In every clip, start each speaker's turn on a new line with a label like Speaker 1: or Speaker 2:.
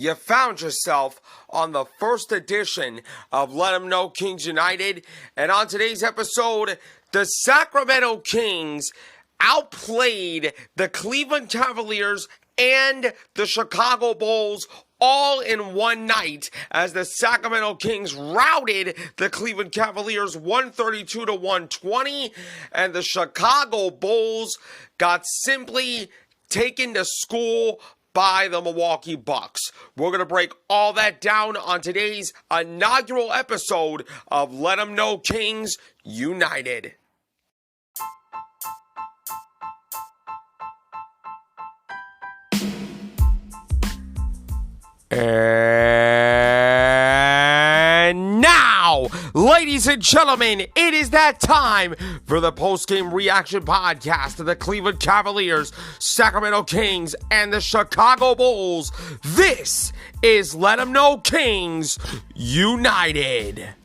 Speaker 1: You found yourself on the first edition of Let 'Em Know Kings United, and on today's episode, the Sacramento Kings outplayed the Cleveland Cavaliers and the Chicago Bulls all in one night as the Sacramento Kings routed the Cleveland Cavaliers 132 to 120, and the Chicago Bulls got simply taken to school by the Milwaukee Bucks. We're going to break all that down on today's inaugural episode of Let 'Em Know Kings United. And now, ladies and gentlemen, it is that time for the Postgame reaction podcast of the Cleveland Cavaliers, Sacramento Kings, and the Chicago Bulls. This is Let 'Em Know Kings United.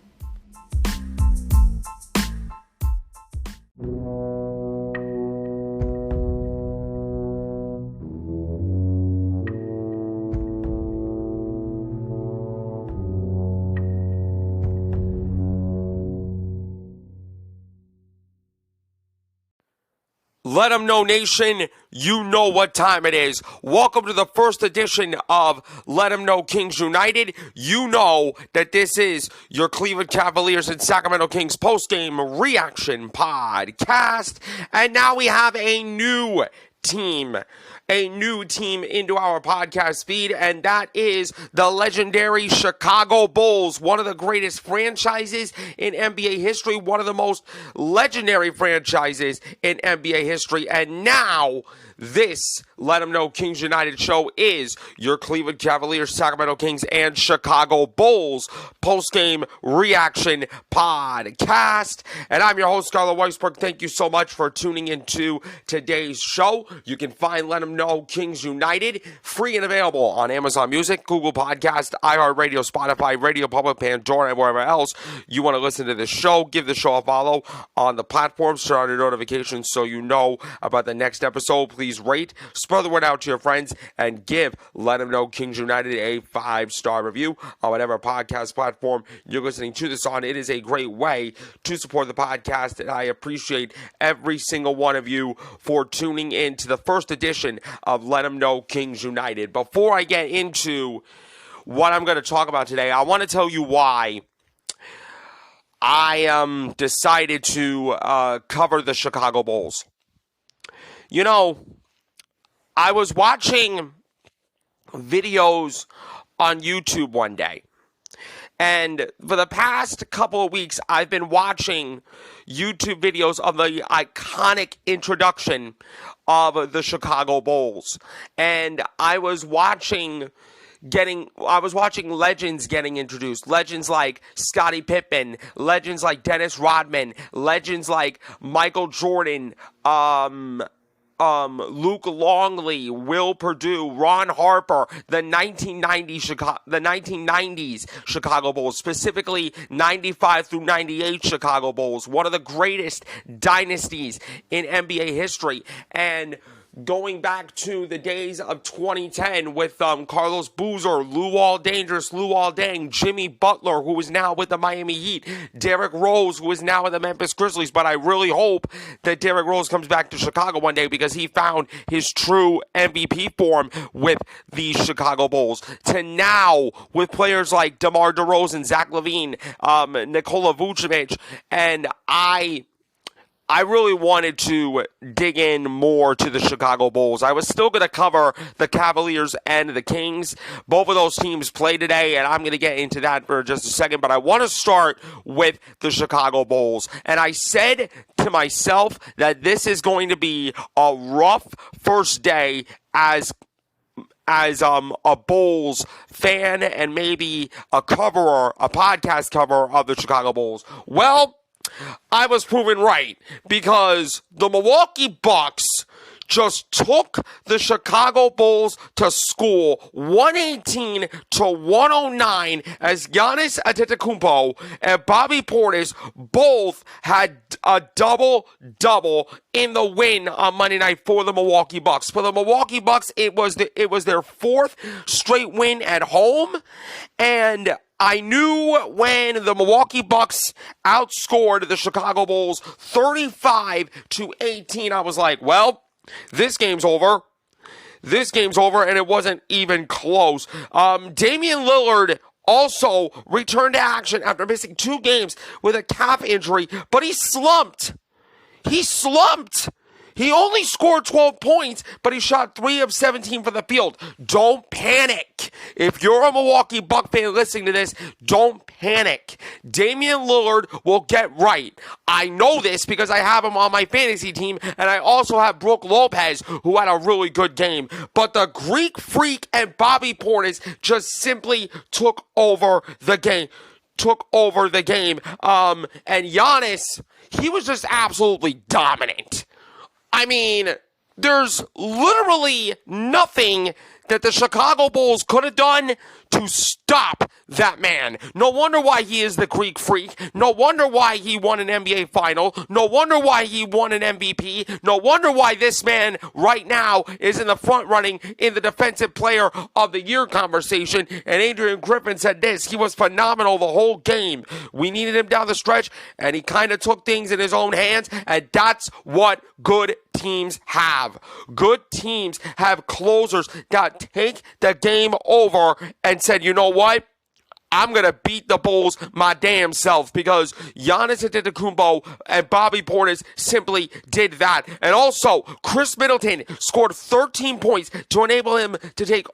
Speaker 1: Let 'em know, nation, you know what time it is. Welcome to the first edition of Let 'em Know Kings United. You know that this is your Cleveland Cavaliers and Sacramento Kings postgame reaction podcast. And now we have a new team into our podcast feed, and that is the legendary Chicago Bulls, one of the greatest franchises in NBA history, one of the most legendary franchises in NBA history. And now this Let 'Em Know Kings United show is your Cleveland Cavaliers, Sacramento Kings, and Chicago Bulls post-game reaction podcast. And I'm your host, Scarlett Weisberg. Thank you so much for tuning into today's show. You can find Let 'Em Know Kings United free and available on Amazon Music, Google Podcast, iHeartRadio, Spotify, Radio Public, Pandora, and wherever else you want to listen to this show. Give the show a follow on the platforms, turn on your notifications so you know about the next episode. Please rate, spread the word out to your friends, and give Let 'Em Know Kings United a 5-star review on whatever podcast platform you're listening to this on. It is a great way to support the podcast, and I appreciate every single one of you for tuning in to the first edition of Let 'Em Know Kings United. Before I get into what I'm going to talk about today, I want to tell you why I decided to cover the Chicago Bulls. You know, I was watching videos on YouTube one day, and for the past couple of weeks, I've been watching YouTube videos of the iconic introduction of the Chicago Bulls, and I was watching legends getting introduced. Legends like Scottie Pippen, legends like Dennis Rodman, legends like Michael Jordan, Luke Longley, Will Perdue, Ron Harper, the 1990s Chicago Bulls, specifically 95 through 98 Chicago Bulls, one of the greatest dynasties in NBA history. And going back to the days of 2010 with Carlos Boozer, Luol Dangerous, Luol Deng, Jimmy Butler, who is now with the Miami Heat, Derrick Rose, who is now with the Memphis Grizzlies. But I really hope that Derrick Rose comes back to Chicago one day because he found his true MVP form with the Chicago Bulls. To now, with players like DeMar DeRozan, Zach LaVine, Nikola Vucevic, and I really wanted to dig in more to the Chicago Bulls. I was still going to cover the Cavaliers and the Kings. Both of those teams play today, and I'm going to get into that for just a second. But I want to start with the Chicago Bulls. And I said to myself that this is going to be a rough first day as a Bulls fan and maybe a podcast cover of the Chicago Bulls. Well, I was proven right because the Milwaukee Bucks just took the Chicago Bulls to school 118 to 109 as Giannis Antetokounmpo and Bobby Portis both had a double-double in the win on Monday night for the Milwaukee Bucks. For the Milwaukee Bucks, it was their fourth straight win at home, and I knew when the Milwaukee Bucks outscored the Chicago Bulls 35-18, I was like, well, this game's over. This game's over, and it wasn't even close. Damian Lillard also returned to action after missing 2 games with a calf injury, but he slumped. He only scored 12 points, but he shot 3 of 17 from the field. Don't panic. If you're a Milwaukee Buck fan listening to this, don't panic. Damian Lillard will get right. I know this because I have him on my fantasy team, and I also have Brook Lopez, who had a really good game. But the Greek Freak and Bobby Portis just simply took over the game. And Giannis, he was just absolutely dominant. I mean, there's literally nothing that the Chicago Bulls could have done to stop that man. No wonder why he is the Greek Freak. No wonder why he won an NBA final. No wonder why he won an MVP. No wonder why this man right now is in the front running in the Defensive Player of the Year conversation. And Adrian Griffin said this: he was phenomenal the whole game. We needed him down the stretch, and he kind of took things in his own hands, and that's what good teams have. Good teams have closers that take the game over and said, you know what? I'm going to beat the Bulls my damn self, because Giannis Antetokounmpo and Bobby Portis simply did that. And also, Chris Middleton scored 13 points to enable him to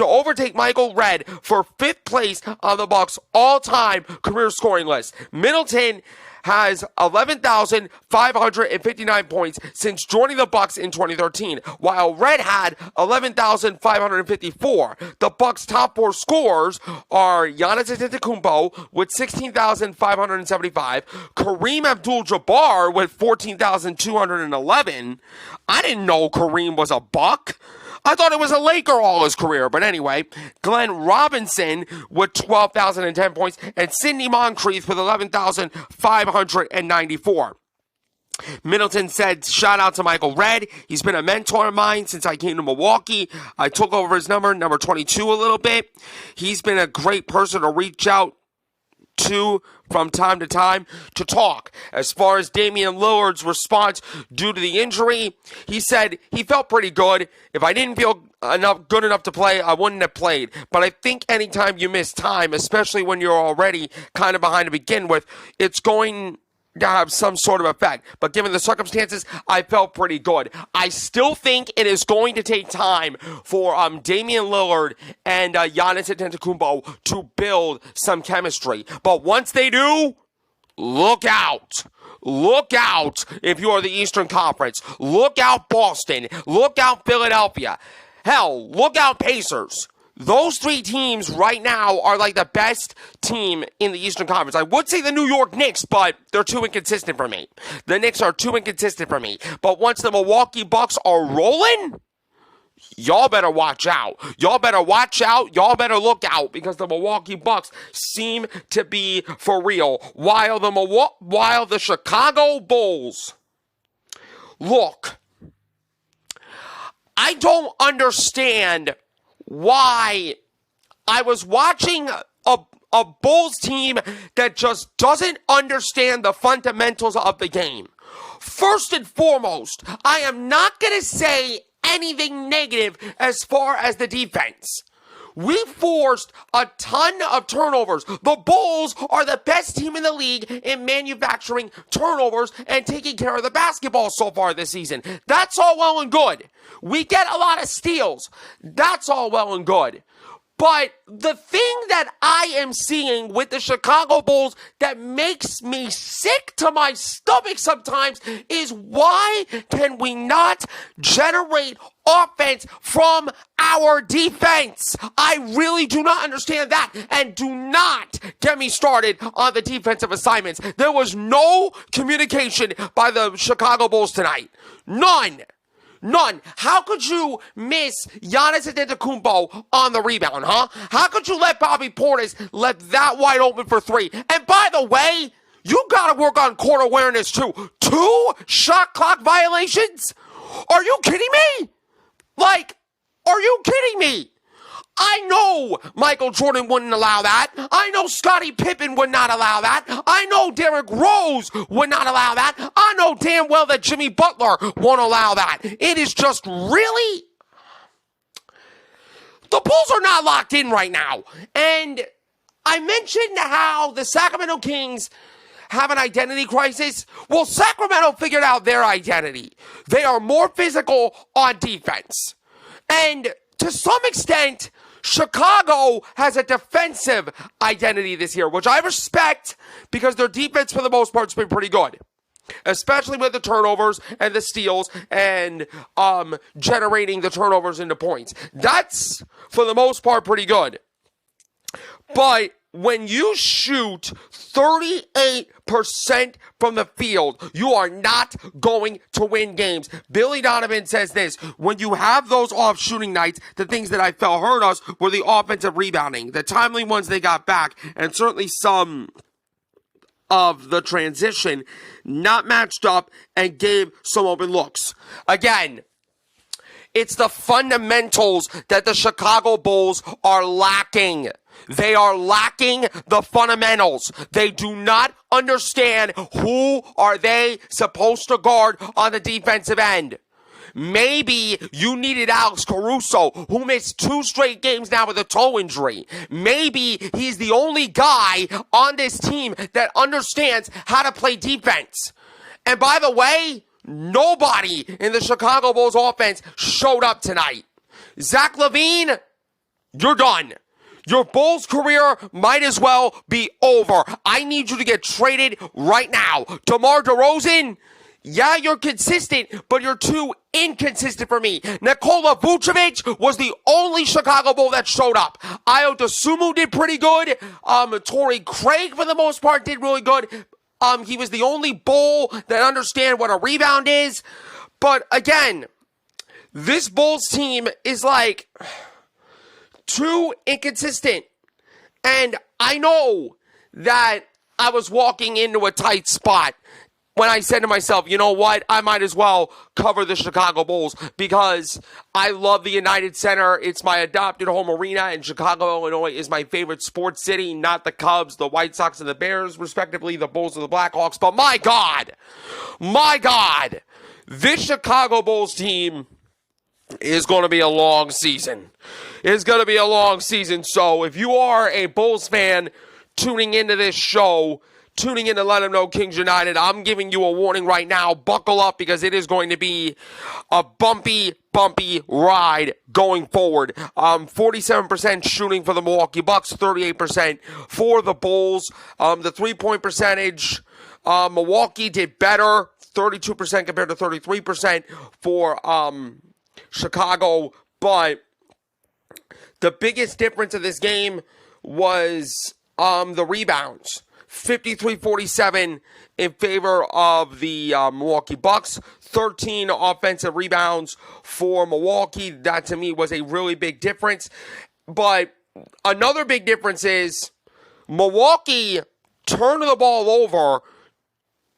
Speaker 1: overtake Michael Redd for 5th place on the Bucks all-time career scoring list. Middleton has 11,559 points since joining the Bucks in 2013, while Redd had 11,554. The Bucks' top 4 scorers are Giannis Antetokounmpo with 16,575, Kareem Abdul-Jabbar with 14,211. I didn't know Kareem was a Buck. I thought it was a Laker all his career, but anyway. Glenn Robinson with 12,010 points, and Sidney Moncrief with 11,594. Middleton said, shout out to Michael Redd. He's been a mentor of mine since I came to Milwaukee. I took over his number 22 a little bit. He's been a great person to reach out to from time to time to talk. As far as Damian Lillard's response due to the injury, he said he felt pretty good. If I didn't feel good enough to play, I wouldn't have played. But I think anytime you miss time, especially when you're already kind of behind to begin with, it's going to have some sort of effect. But given the circumstances, I felt pretty good. I still think it is going to take time for Damian Lillard and Giannis Antetokounmpo to build some chemistry. But once they do, look out. Look out if you are the Eastern Conference. Look out Boston. Look out Philadelphia. Hell, look out Pacers. Those 3 teams right now are like the best team in the Eastern Conference. I would say the New York Knicks, but they're too inconsistent for me. The Knicks are too inconsistent for me. But once the Milwaukee Bucks are rolling, y'all better watch out. Y'all better watch out. Y'all better look out, because the Milwaukee Bucks seem to be for real. While the Chicago Bulls, look, I don't understand why I was watching a Bulls team that just doesn't understand the fundamentals of the game. First and foremost, I am not going to say anything negative as far as the defense. We forced a ton of turnovers. The Bulls are the best team in the league in manufacturing turnovers and taking care of the basketball so far this season. That's all well and good. We get a lot of steals. That's all well and good. But the thing that I am seeing with the Chicago Bulls that makes me sick to my stomach sometimes is, why can we not generate offense from our defense? I really do not understand that. And do not get me started on the defensive assignments. There was no communication by the Chicago Bulls tonight. None. None. How could you miss Giannis Antetokounmpo on the rebound, huh? How could you let Bobby Portis let that wide open for three? And by the way, you gotta work on court awareness too. 2 shot clock violations? Are you kidding me? Like, are you kidding me? I know Michael Jordan wouldn't allow that. I know Scottie Pippen would not allow that. I know Derrick Rose would not allow that. I know damn well that Jimmy Butler won't allow that. It is just really... The Bulls are not locked in right now. And I mentioned how the Sacramento Kings have an identity crisis. Well, Sacramento figured out their identity. They are more physical on defense. And to some extent, Chicago has a defensive identity this year, which I respect because their defense for the most part has been pretty good. Especially with the turnovers and the steals and generating the turnovers into points. That's, for the most part, pretty good. But when you shoot 38% from the field, you are not going to win games. Billy Donovan says this: when you have those off shooting nights, the things that I felt hurt us were the offensive rebounding, the timely ones they got back, and certainly some of the transition not matched up and gave some open looks. Again, it's the fundamentals that the Chicago Bulls are lacking. They are lacking the fundamentals. They do not understand who are they supposed to guard on the defensive end. Maybe you needed Alex Caruso, who missed 2 straight games now with a toe injury. Maybe he's the only guy on this team that understands how to play defense. And by the way, nobody in the Chicago Bulls offense showed up tonight. Zach LaVine, you're done. Your Bulls career might as well be over. I need you to get traded right now. DeMar DeRozan, yeah, you're consistent, but you're too inconsistent for me. Nikola Vucevic was the only Chicago Bull that showed up. Ayo Dosunmu did pretty good. Torrey Craig, for the most part, did really good. He was the only Bull that understand what a rebound is. But again, this Bulls team is like too inconsistent. And I know that I was walking into a tight spot when I said to myself, you know what, I might as well cover the Chicago Bulls because I love the United Center. It's my adopted home arena, and Chicago, Illinois is my favorite sports city, not the Cubs, the White Sox, and the Bears, respectively, the Bulls and the Blackhawks. But my God, this Chicago Bulls team is going to be a long season. It's going to be a long season. So if you are a Bulls fan tuning into this show, tuning in to Let 'Em Know Kings United, I'm giving you a warning right now. Buckle up because it is going to be a bumpy ride going forward. 47% shooting for the Milwaukee Bucks, 38% for the Bulls. The three-point percentage, Milwaukee did better, 32% compared to 33% for Chicago. But the biggest difference of this game was the rebounds. 53-47 in favor of the Milwaukee Bucks. 13 offensive rebounds for Milwaukee. That, to me, was a really big difference. But another big difference is Milwaukee turned the ball over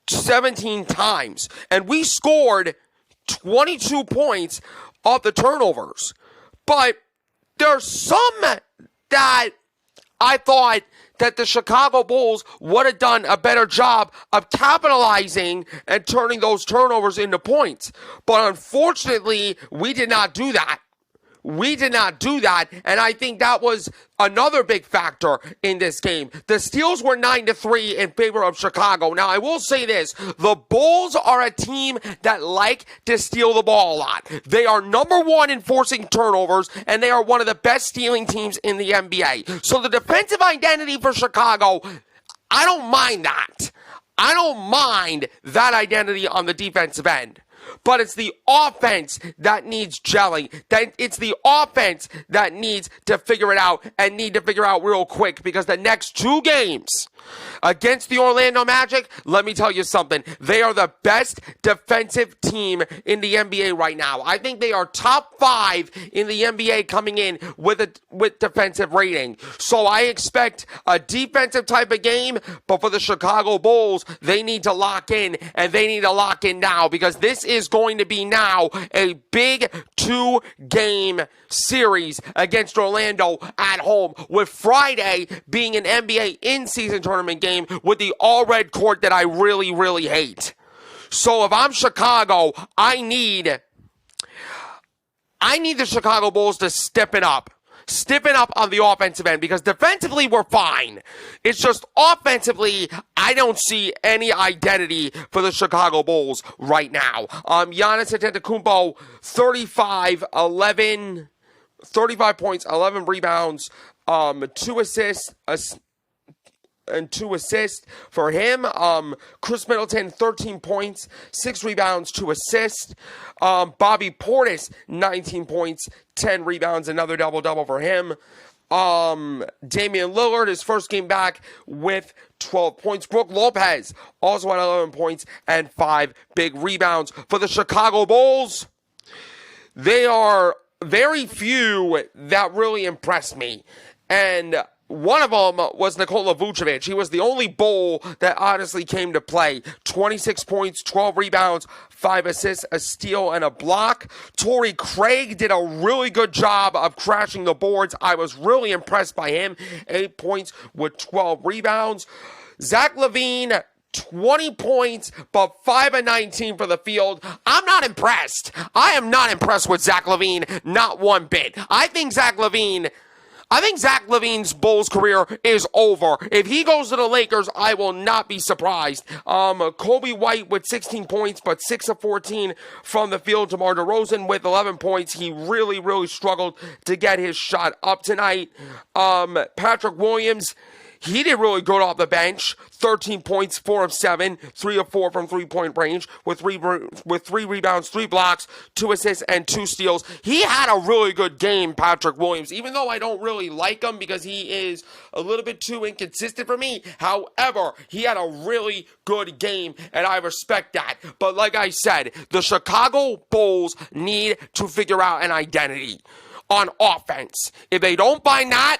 Speaker 1: 17 times. And we scored 22 points off the turnovers. But there's some that I thought that the Chicago Bulls would have done a better job of capitalizing and turning those turnovers into points. But unfortunately, we did not do that. And I think that was another big factor in this game. The steals were 9-3 in favor of Chicago. Now, I will say this. The Bulls are a team that like to steal the ball a lot. They are number 1 in forcing turnovers, and they are one of the best stealing teams in the NBA. So the defensive identity for Chicago, I don't mind that. I don't mind that identity on the defensive end. But it's the offense that needs gelling. It's the offense that needs to figure it out and need to figure out real quick because the next 2 games Against the Orlando Magic, let me tell you something. They are the best defensive team in the NBA right now. I think they are top 5 in the NBA coming in with defensive rating. So I expect a defensive type of game, but for the Chicago Bulls, they need to lock in, and they need to lock in now, because this is going to be now a big 2-game series against Orlando at home, with Friday being an NBA in-season tournament game with the all-red court that I really, really hate. So if I'm Chicago, I need the Chicago Bulls to step it up. Step it up on the offensive end, because defensively we're fine. It's just offensively, I don't see any identity for the Chicago Bulls right now. Giannis Antetokounmpo, 35 points, 11 rebounds, 2 assists, and 2 assists for him. Chris Middleton, 13 points, 6 rebounds, 2 assists. Bobby Portis, 19 points, 10 rebounds, another double-double for him. Damian Lillard, his first game back, with 12 points. Brook Lopez also had 11 points and 5 big rebounds. For the Chicago Bulls, they are very few that really impressed me. And one of them was Nikola Vucevic. He was the only Bull that honestly came to play. 26 points, 12 rebounds, 5 assists, a steal, and a block. Torrey Craig did a really good job of crashing the boards. I was really impressed by him. 8 points with 12 rebounds. Zach LaVine, 20 points, but 5 of 19 for the field. I'm not impressed. I am not impressed with Zach LaVine, not one bit. I think Zach LaVine's Bulls career is over. If he goes to the Lakers, I will not be surprised. Kobe White with 16 points, but 6 of 14 from the field. DeMar DeRozan with 11 points. He really, really struggled to get his shot up tonight. Patrick Williams, he did really good off the bench. 13 points, 4 of 7, 3 of 4 from three-point range, with 3 rebounds, 3 blocks, 2 assists, and 2 steals. He had a really good game, Patrick Williams, even though I don't really like him because he is a little bit too inconsistent for me. However, he had a really good game, and I respect that. But like I said, the Chicago Bulls need to figure out an identity on offense. If they don't find that,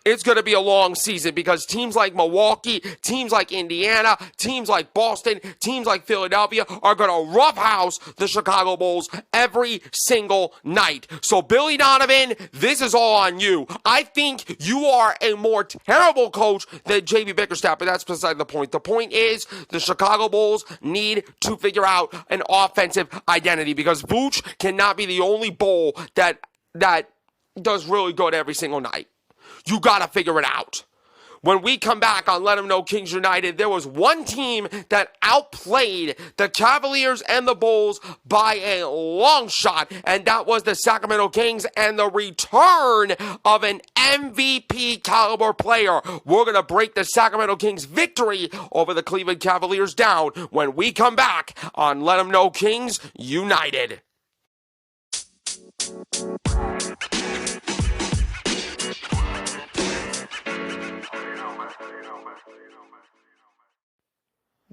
Speaker 1: it's going to be a long season, because teams like Milwaukee, teams like Indiana, teams like Boston, teams like Philadelphia are going to roughhouse the Chicago Bulls every single night. So Billy Donovan, this is all on you. I think you are a more terrible coach than JB Bickerstaff, but that's beside the point. The point is the Chicago Bulls need to figure out an offensive identity, because Vooch cannot be the only Bull that does really good every single night. You got to figure it out. When we come back on Let 'Em Know Kings United, there was one team that outplayed the Cavaliers and the Bulls by a long shot, and that was the Sacramento Kings, and the return of an MVP caliber player. We're going to break the Sacramento Kings victory over the Cleveland Cavaliers down when we come back on Let 'Em Know Kings United.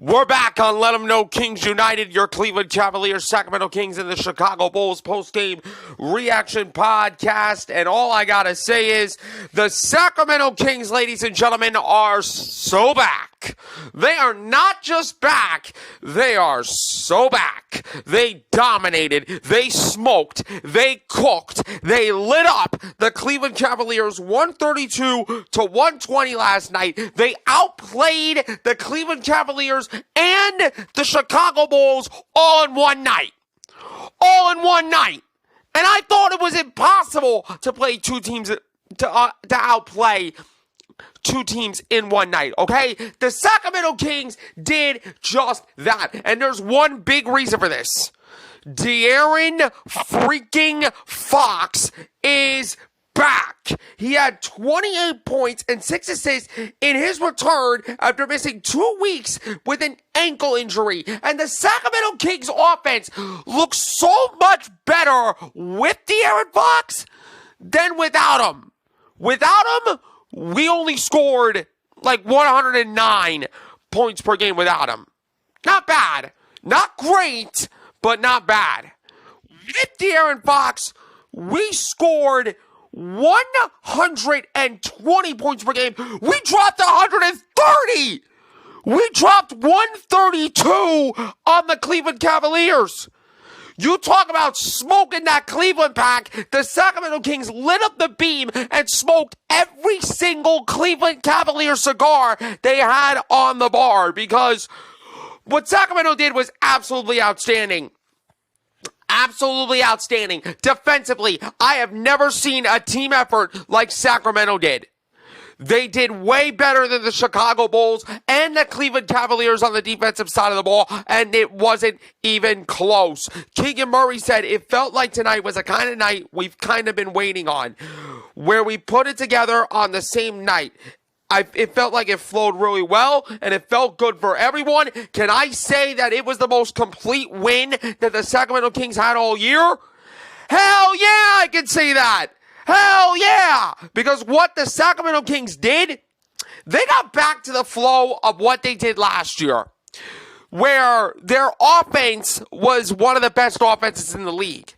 Speaker 1: We're back on Let 'Em Know Kings United, your Cleveland Cavaliers, Sacramento Kings, and the Chicago Bulls post-game reaction podcast. And all I gotta say is the Sacramento Kings, ladies and gentlemen, are so back. They are not just back, they are so back. They dominated, they smoked, they cooked, they lit up the Cleveland Cavaliers 132-120 last night. They outplayed the Cleveland Cavaliers and the Chicago Bulls all in one night. All in one night. And I thought it was impossible to play two teams, to outplay two teams in one night, okay? The Sacramento Kings did just that. And there's one big reason for this. De'Aaron freaking Fox is back. He had 28 points and 6 assists in his return after missing 2 weeks with an ankle injury. And the Sacramento Kings offense looks so much better with De'Aaron Fox than without him. Without him, we only scored like 109 points per game without him. Not bad. Not great, but not bad. With De'Aaron Fox, we scored 120 points per game. We dropped 130. We dropped 132 on the Cleveland Cavaliers. You talk about smoking that Cleveland pack. The Sacramento Kings lit up the beam and smoked every single Cleveland Cavalier cigar they had on the bar, because what Sacramento did was absolutely outstanding. Absolutely outstanding. Defensively, I have never seen a team effort like Sacramento did. They did way better than the Chicago Bulls and the Cleveland Cavaliers on the defensive side of the ball, and it wasn't even close. Keegan Murray said it felt like tonight was a kind of night we've kind of been waiting on, where we put it together on the same night. It felt like it flowed really well, and it felt good for everyone. Can I say that it was the most complete win that the Sacramento Kings had all year? Hell yeah, I can say that. Hell yeah! Because what the Sacramento Kings did, they got back to the flow of what they did last year, where their offense was one of the best offenses in the league.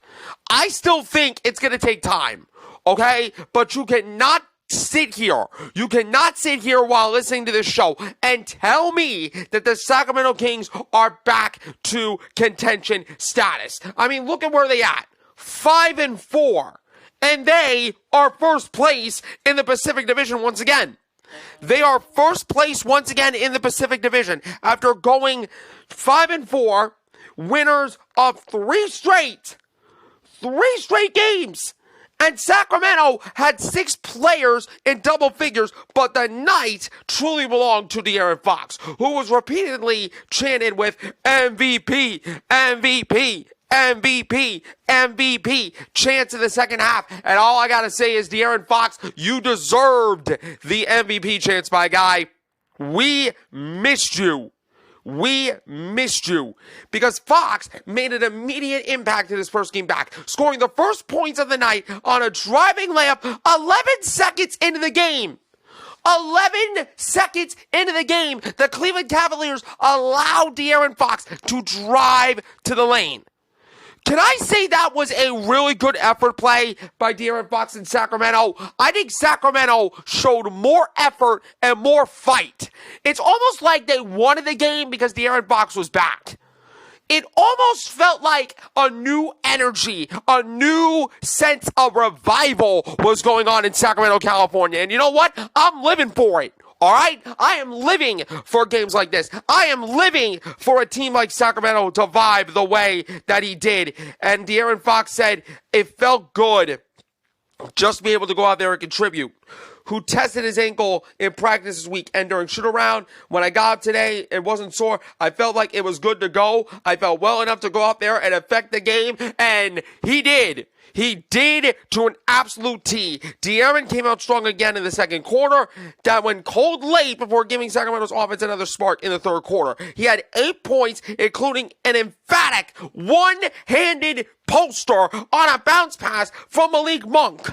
Speaker 1: I still think it's going to take time, okay? But you cannot sit here. You cannot sit here while listening to this show and tell me that the Sacramento Kings are back to contention status. I mean, look at where they at. 5-4. And they are first place in the Pacific Division once again. They are first place once again in the Pacific Division after going 5-4, winners of three straight games. And Sacramento had 6 players in double figures, but the night truly belonged to De'Aaron Fox, who was repeatedly chanted with MVP, MVP, MVP, MVP chants in the second half. And all I gotta say is, De'Aaron Fox, you deserved the MVP chants, my guy. We missed you. We missed you, because Fox made an immediate impact in his first game back, scoring the first points of the night on a driving layup 11 seconds into the game. 11 seconds into the game, the Cleveland Cavaliers allowed De'Aaron Fox to drive to the lane. Can I say that was a really good effort play by De'Aaron Fox in Sacramento? I think Sacramento showed more effort and more fight. It's almost like they wanted the game because De'Aaron Fox was back. It almost felt like a new energy, a new sense of revival was going on in Sacramento, California. And you know what? I'm living for it. All right? I am living for games like this. I am living for a team like Sacramento to vibe the way that he did. And De'Aaron Fox said it felt good just to be able to go out there and contribute. Who tested his ankle in practice this week and during shoot-around. When I got up today, it wasn't sore. I felt like it was good to go. I felt well enough to go out there and affect the game, and he did. He did to an absolute T. De'Aaron came out strong again in the second quarter. That went cold late before giving Sacramento's offense another spark in the third quarter. He had 8 points, including an emphatic one-handed poster on a bounce pass from Malik Monk.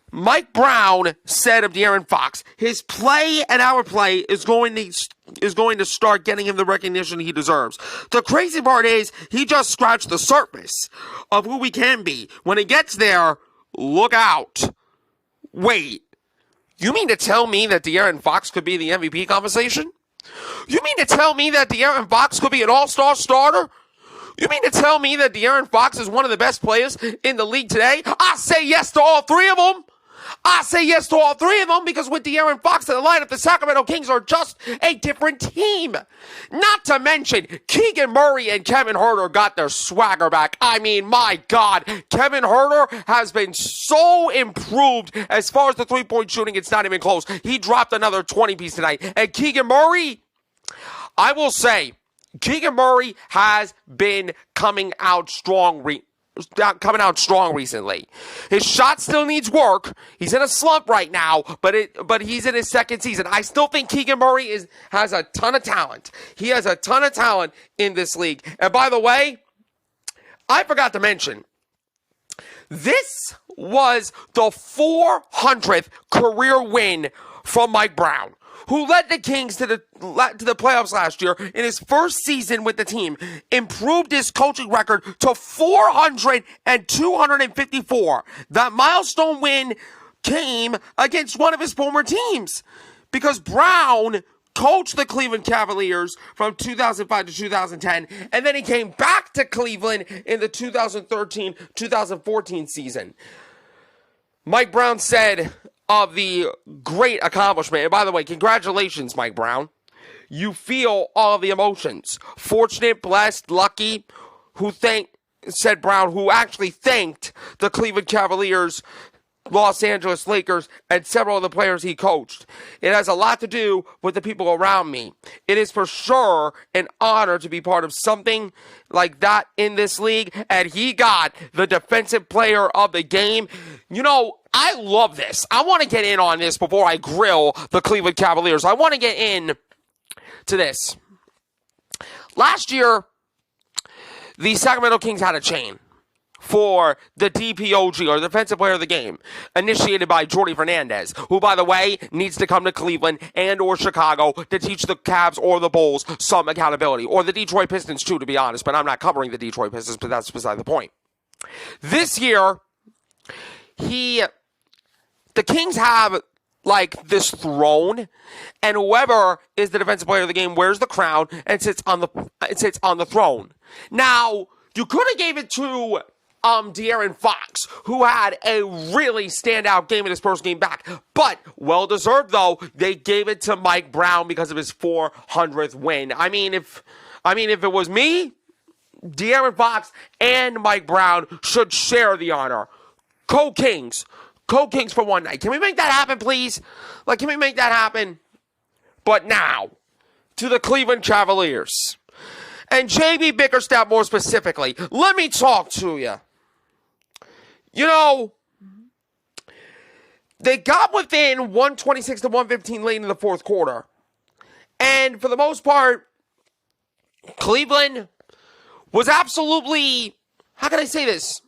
Speaker 1: Mike Brown said of De'Aaron Fox, his play and our play is going to start getting him the recognition he deserves. The crazy part is, he just scratched the surface of who we can be. When it gets there, look out. Wait, you mean to tell me that De'Aaron Fox could be the MVP conversation? You mean to tell me that De'Aaron Fox could be an all-star starter? You mean to tell me that De'Aaron Fox is one of the best players in the league today? I say yes to all 3 of them. I say yes to all 3 of them, because with De'Aaron Fox in the lineup, the Sacramento Kings are just a different team. Not to mention, Keegan Murray and Kevin Huerter got their swagger back. I mean, my God, Kevin Huerter has been so improved as far as the three-point shooting. It's not even close. He dropped another 20-piece tonight. And Keegan Murray, I will say, Keegan Murray has been coming out strong recently. His shot still needs work. He's in a slump right now, but he's in his second season. I still think Keegan Murray has a ton of talent. He has a ton of talent in this league. And by the way, I forgot to mention, This was the 400th career win from Mike Brown, who led the Kings to the playoffs last year in his first season with the team, improved his coaching record to 400 and 254. That milestone win came against one of his former teams because Brown coached the Cleveland Cavaliers from 2005 to 2010, and then he came back to Cleveland in the 2013-2014 season. Mike Brown said of the great accomplishment, and by the way, congratulations, Mike Brown. You feel all of the emotions. Fortunate, blessed, lucky, said Brown, who actually thanked the Cleveland Cavaliers, Los Angeles Lakers, and several of the players he coached. It has a lot to do with the people around me. It is for sure an honor to be part of something like that in this league, and he got the defensive player of the game. You know, I love this. I want to get in on this before I grill the Cleveland Cavaliers. I want to get in to this. Last year, the Sacramento Kings had a chain for the DPOG, or Defensive Player of the Game, initiated by Jordy Fernandez, who, by the way, needs to come to Cleveland and or Chicago to teach the Cavs or the Bulls some accountability, or the Detroit Pistons too, to be honest, but I'm not covering the Detroit Pistons, but that's beside the point. This year, the Kings have like this throne, and whoever is the Defensive Player of the Game wears the crown and sits on the throne. Now, you could have gave it to De'Aaron Fox, who had a really standout game in his first game back. But, well-deserved, though, they gave it to Mike Brown because of his 400th win. I mean, if it was me, De'Aaron Fox and Mike Brown should share the honor. Co-Kings for one night. Can we make that happen, please? Can we make that happen? But now, to the Cleveland Cavaliers. And J.B. Bickerstaff more specifically. Let me talk to you. You know, they got within 126 to 115 late in the fourth quarter. And for the most part, Cleveland was absolutely, how can I say this?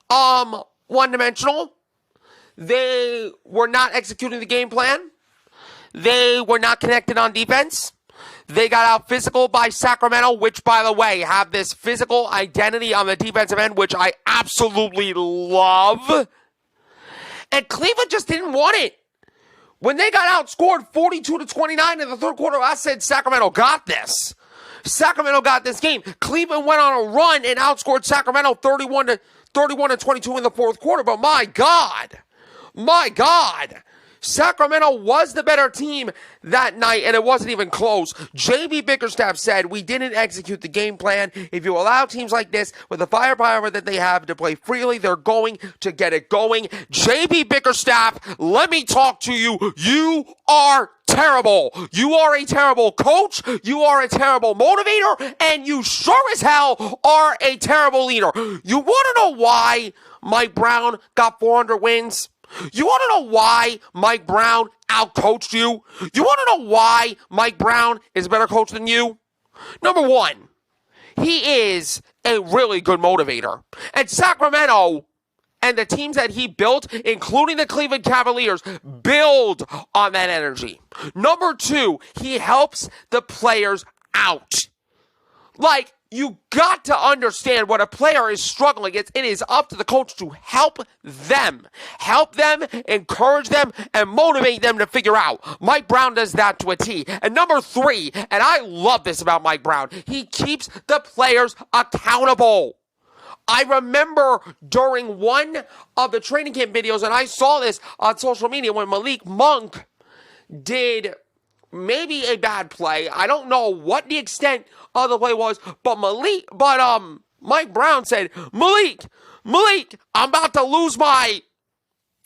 Speaker 1: One-dimensional. They were not executing the game plan. They were not connected on defense. They got out physical by Sacramento, which, by the way, have this physical identity on the defensive end, which I absolutely love. And Cleveland just didn't want it. When they got outscored 42-29 in the third quarter, I said Sacramento got this. Sacramento got this game. Cleveland went on a run and outscored Sacramento 31-22 in the fourth quarter. But my God, Sacramento was the better team that night, and it wasn't even close. J.B. Bickerstaff said, we didn't execute the game plan. If you allow teams like this, with the firepower that they have to play freely, they're going to get it going. J.B. Bickerstaff, let me talk to you. You are terrible. You are a terrible coach. You are a terrible motivator, and you sure as hell are a terrible leader. You want to know why Mike Brown got 400 wins? You want to know why Mike Brown outcoached you? You want to know why Mike Brown is a better coach than you? Number one, he is a really good motivator. And Sacramento and the teams that he built, including the Cleveland Cavaliers, build on that energy. Number two, he helps the players out. You got to understand when a player is struggling, it is up to the coach to help them, encourage them, and motivate them to figure out. Mike Brown does that to a T. And number three, and I love this about Mike Brown, he keeps the players accountable. I remember during one of the training camp videos, and I saw this on social media, when Malik Monk did maybe a bad play. I don't know what the extent of the play was, but Mike Brown said, Malik, I'm about to lose my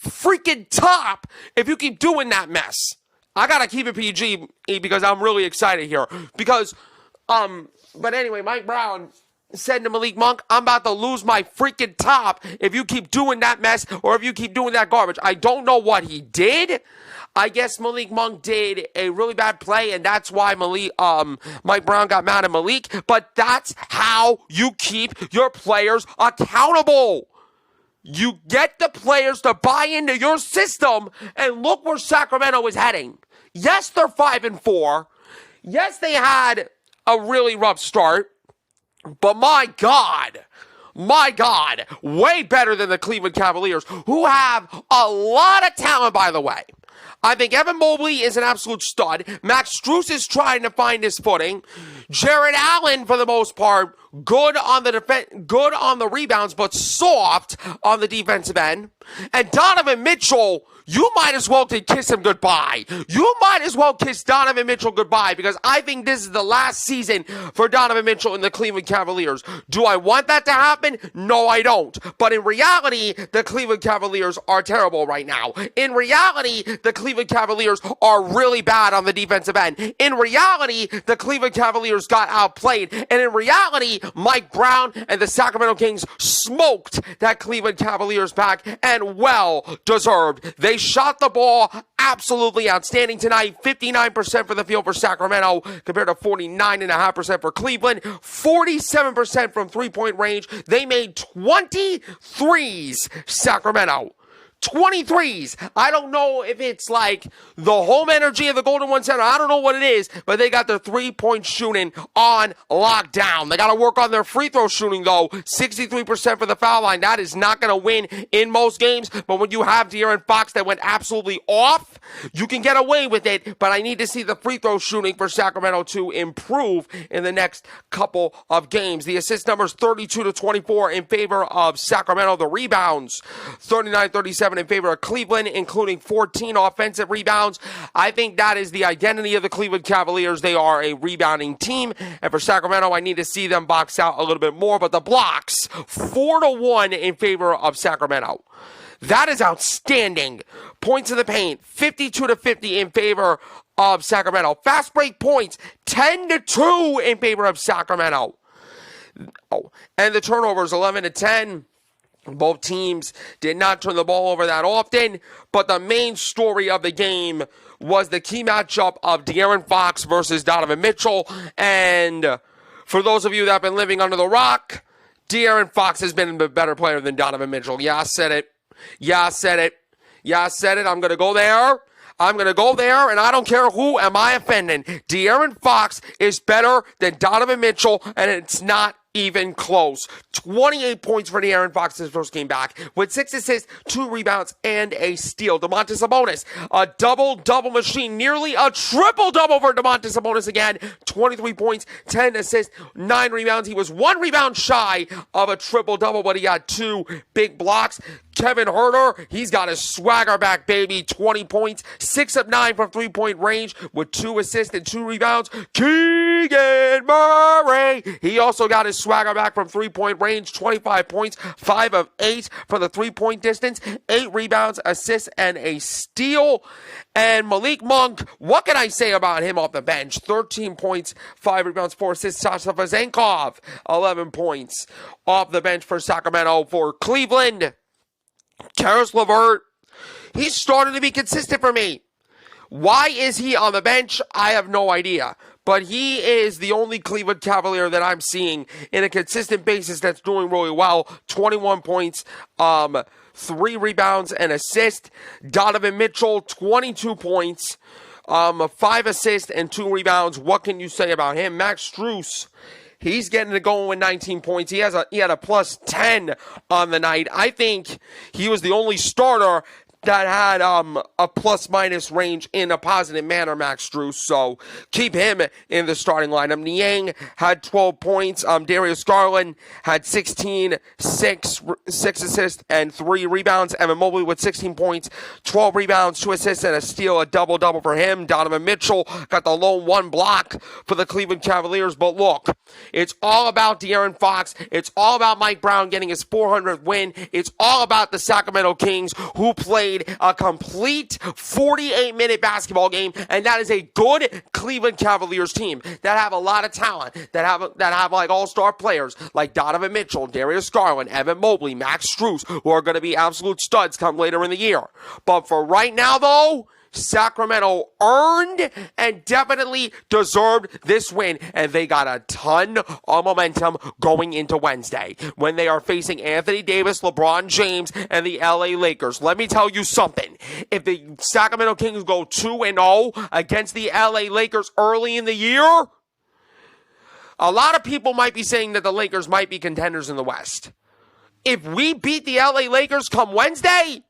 Speaker 1: freaking top if you keep doing that mess. I gotta keep it PG because I'm really excited here. But anyway, Mike Brown said to Malik Monk, I'm about to lose my freaking top if you keep doing that mess or if you keep doing that garbage. I don't know what he did. I guess Malik Monk did a really bad play, and that's why Mike Brown got mad at Malik. But that's how you keep your players accountable. You get the players to buy into your system, and look where Sacramento is heading. Yes, they're 5-4. Yes, they had a really rough start, but my God, way better than the Cleveland Cavaliers, who have a lot of talent, by the way. I think Evan Mobley is an absolute stud. Max Strus is trying to find his footing. Jared Allen, for the most part, good on the rebounds, but soft on the defensive end. And Donovan Mitchell, you might as well kiss him goodbye. You might as well kiss Donovan Mitchell goodbye, because I think this is the last season for Donovan Mitchell in the Cleveland Cavaliers. Do I want that to happen? No, I don't. But in reality, the Cleveland Cavaliers are terrible right now. In reality, the Cleveland Cavaliers are really bad on the defensive end. In reality, the Cleveland Cavaliers got outplayed. And in reality, Mike Brown and the Sacramento Kings smoked that Cleveland Cavaliers back, and well deserved. They shot the ball absolutely outstanding tonight. 59% for the field for Sacramento compared to 49.5% for Cleveland. 47% from three-point range. They made 23s, Sacramento. 23s. I don't know if it's like the home energy of the Golden One Center. I don't know what it is, but they got their three-point shooting on lockdown. They got to work on their free throw shooting, though. 63% for the foul line. That is not going to win in most games, but when you have De'Aaron Fox that went absolutely off, you can get away with it, but I need to see the free throw shooting for Sacramento to improve in the next couple of games. The assist numbers 32-24 in favor of Sacramento. The rebounds 39-37 in favor of Cleveland, including 14 offensive rebounds. I think that is the identity of the Cleveland Cavaliers. They are a rebounding team, and for Sacramento, I need to see them box out a little bit more, but the blocks 4-1 in favor of Sacramento. That is outstanding. Points in the paint 52-50 in favor of Sacramento. Fast break points 10-2 in favor of Sacramento. And the turnovers 11-10. Both teams did not turn the ball over that often, but the main story of the game was the key matchup of De'Aaron Fox versus Donovan Mitchell. And for those of you that have been living under the rock, De'Aaron Fox has been a better player than Donovan Mitchell. Yeah, I said it. I'm going to go there. And I don't care who am I offending. De'Aaron Fox is better than Donovan Mitchell, and it's not even close. 28 points for De'Aaron Fox his first game back, with 6 assists, 2 rebounds, and a steal. Domantas Sabonis, a double-double machine, nearly a triple-double for Domantas Sabonis again. 23 points, 10 assists, 9 rebounds. He was 1 rebound shy of a triple-double, but he got 2 big blocks. Kevin Huerter, he's got his swagger back, baby. 20 points, 6 of 9 from three-point range with 2 assists and 2 rebounds. Keegan Murray, he also got his swagger back from three-point range. 25 points, 5 of 8 from the three-point distance. 8 rebounds, assists, and a steal. And Malik Monk, what can I say about him off the bench? 13 points, 5 rebounds, 4 assists. Sasha Vezenkov, 11 points off the bench for Sacramento. For Cleveland, Karis LeVert, he's starting to be consistent for me. Why is he on the bench? I have no idea. But he is the only Cleveland Cavalier that I'm seeing in a consistent basis that's doing really well. 21 points, 3 rebounds, and assist. Donovan Mitchell, 22 points, 5 assists, and 2 rebounds. What can you say about him? Max Strus, he's getting it going with 19 points. He had a plus 10 on the night. I think he was the only starter that had a plus-minus range in a positive manner, Max Strus. So keep him in the starting lineup. Niang had 12 points. Darius Garland had 16, 6 assists, and 3 rebounds. Evan Mobley with 16 points, 12 rebounds, 2 assists, and a steal, a double-double for him. Donovan Mitchell got the lone 1 block for the Cleveland Cavaliers. But look, it's all about De'Aaron Fox. It's all about Mike Brown getting his 400th win. It's all about the Sacramento Kings, who played a complete 48-minute basketball game, and that is a good Cleveland Cavaliers team that have a lot of talent, that have like all-star players like Donovan Mitchell, Darius Garland, Evan Mobley, Max Strus, who are going to be absolute studs come later in the year. But for right now, though, Sacramento earned and definitely deserved this win, and they got a ton of momentum going into Wednesday when they are facing Anthony Davis, LeBron James, and the LA Lakers. Let me tell you something. If the Sacramento Kings go 2-0 against the LA Lakers early in the year, a lot of people might be saying that the Lakers might be contenders in the West. If we beat the LA Lakers come Wednesday,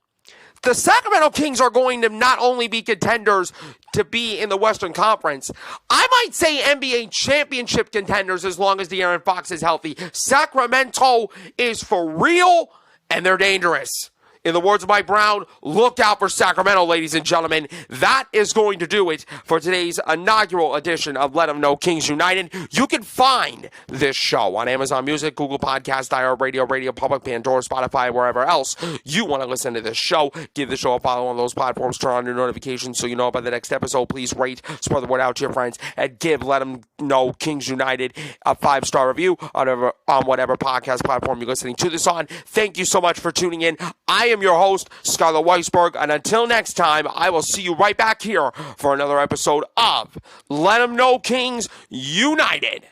Speaker 1: the Sacramento Kings are going to not only be contenders to be in the Western Conference, I might say NBA championship contenders as long as De'Aaron Fox is healthy. Sacramento is for real, and they're dangerous. In the words of Mike Brown, look out for Sacramento, ladies and gentlemen. That is going to do it for today's inaugural edition of Let 'Em Know Kings United. You can find this show on Amazon Music, Google Podcasts, iHeartRadio, Radio Public, Pandora, Spotify, wherever else you want to listen to this show. Give the show a follow on those platforms. Turn on your notifications so you know about the next episode. Please rate, spread the word out to your friends, and give Let 'Em Know Kings United a 5-star review on whatever podcast platform you're listening to this on. Thank you so much for tuning in. I am your host, Skylar Weisberg, and until next time, I will see you right back here for another episode of Let 'Em Know Kings United.